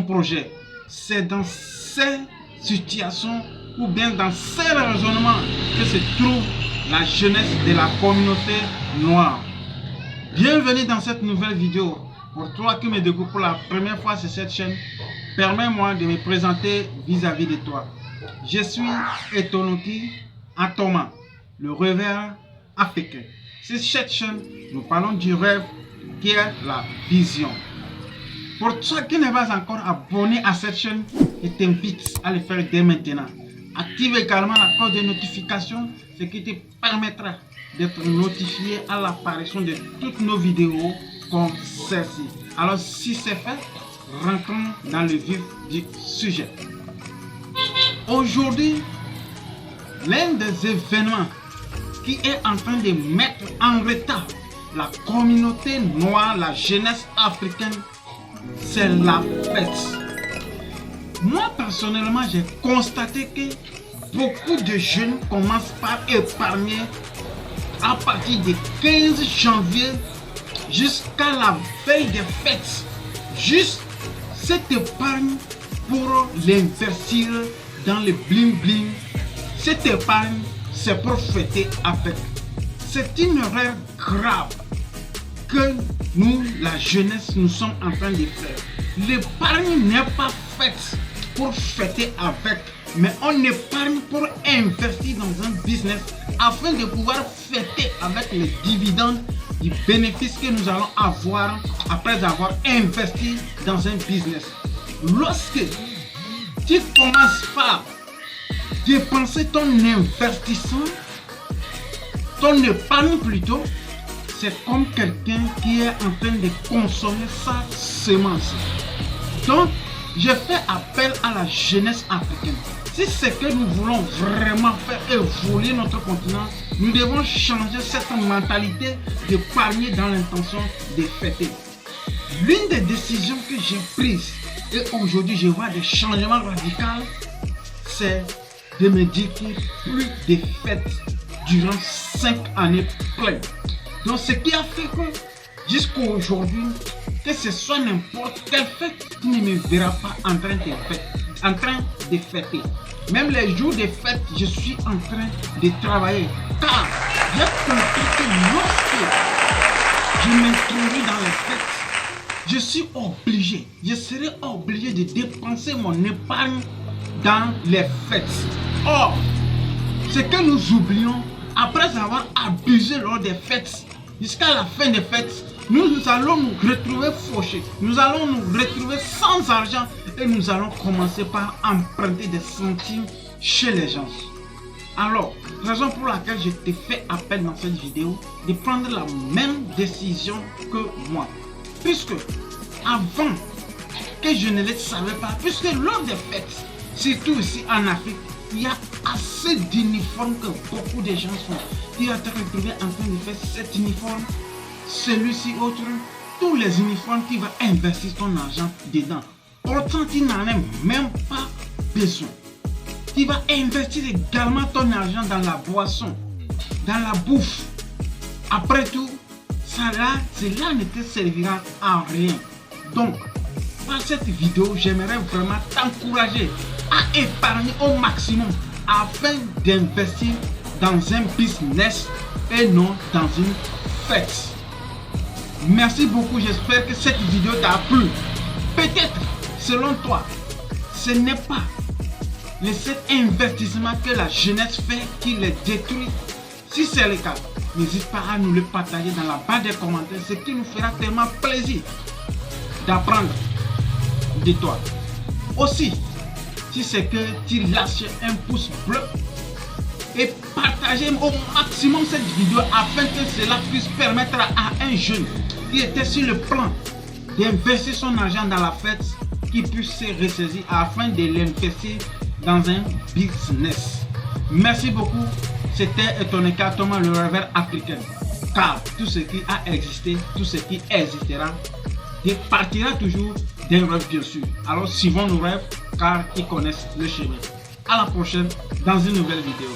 projet. C'est dans ces situations ou bien dans ces raisonnements que se trouve la jeunesse de la communauté noire. Bienvenue dans cette nouvelle vidéo. Pour toi qui me découvres pour la première fois sur cette chaîne, permets-moi de me présenter vis-à-vis de toi. Je suis Etonoki Atoma, le rêveur africain. Sur cette chaîne, nous parlons du rêve qui est la vision. Pour toi qui n'est pas encore abonné à cette chaîne, je t'invite à le faire dès maintenant. Active également la cloche de notification, ce qui te permettra d'être notifié à l'apparition de toutes nos vidéos comme celle-ci. Alors si c'est fait, rentrons dans le vif du sujet. Aujourd'hui, l'un des événements qui est en train de mettre en retard la communauté noire, la jeunesse africaine, c'est la fête. Moi personnellement, j'ai constaté que beaucoup de jeunes commencent par épargner à partir du 15 janvier jusqu'à la veille des fêtes. Juste cette épargne pour l'investir dans le bling bling. Cette épargne, c'est pour fêter avec. C'est une erreur grave que nous, la jeunesse, nous sommes en train de faire. L'épargne n'est pas faite pour fêter avec, mais on épargne pour investir dans un business afin de pouvoir fêter avec les dividendes du bénéfice que nous allons avoir après avoir investi dans un business. Lorsque tu commences par dépenser ton investissement, ton épargne plutôt, c'est comme quelqu'un qui est en train de consommer sa semence. Donc, je fais appel à la jeunesse africaine. Si c'est que nous voulons vraiment faire évoluer notre continent, nous devons changer cette mentalité d'épargner dans l'intention de fêter. L'une des décisions que j'ai prises, et aujourd'hui je vois des changements radicaux, c'est de me dire qu'il n'y a plus de fêtes durant 5 années pleines. Donc ce qui a fait que jusqu'à aujourd'hui, que ce soit n'importe quelle fête, tu ne me verras pas en train de fêter. Même les jours de fête, je suis en train de travailler. Car j'ai compris que lorsque je m'introduis dans les fêtes, je suis obligé, je serai obligé de dépenser mon épargne dans les fêtes. Or, ce que nous oublions, après avoir abusé lors des fêtes, jusqu'à la fin des fêtes, nous allons nous retrouver fauchés, nous allons nous retrouver sans argent et nous allons commencer par emprunter des centimes chez les gens. Alors, raison pour laquelle je te fais appel dans cette vidéo de prendre la même décision que moi. Puisque avant que je ne le savais pas, puisque lors des fêtes, surtout ici en Afrique, il y a assez d'uniformes que beaucoup de gens font. Tu vas te retrouver en train de faire cet uniforme, celui-ci, autre, tous les uniformes qui vont investir ton argent dedans. Pourtant, tu n'en as même pas besoin. Tu vas investir également ton argent dans la boisson, dans la bouffe. Après tout, cela ne te servira à rien. Donc, par cette vidéo, j'aimerais vraiment t'encourager à épargner au maximum afin d'investir dans un business et non dans une fête. Merci beaucoup, j'espère que cette vidéo t'a plu. Peut-être, selon toi, ce n'est pas cet investissement que la jeunesse fait qui les détruit. Si c'est le cas, n'hésite pas à nous le partager dans la barre des commentaires, ce qui nous fera tellement plaisir d'apprendre de toi. Aussi, si c'est que tu lâches un pouce bleu et partagez au maximum cette vidéo afin que cela puisse permettre à un jeune qui était sur le plan d'investir son argent dans la fête, qui puisse se ressaisir afin de l'investir dans un business. Merci beaucoup. C'était Etonoki Atoma, le rêveur africain. Car tout ce qui a existé, tout ce qui existera, partira toujours d'un rêve bien sûr. Alors suivons nos rêves car ils connaissent le chemin. À la prochaine dans une nouvelle vidéo.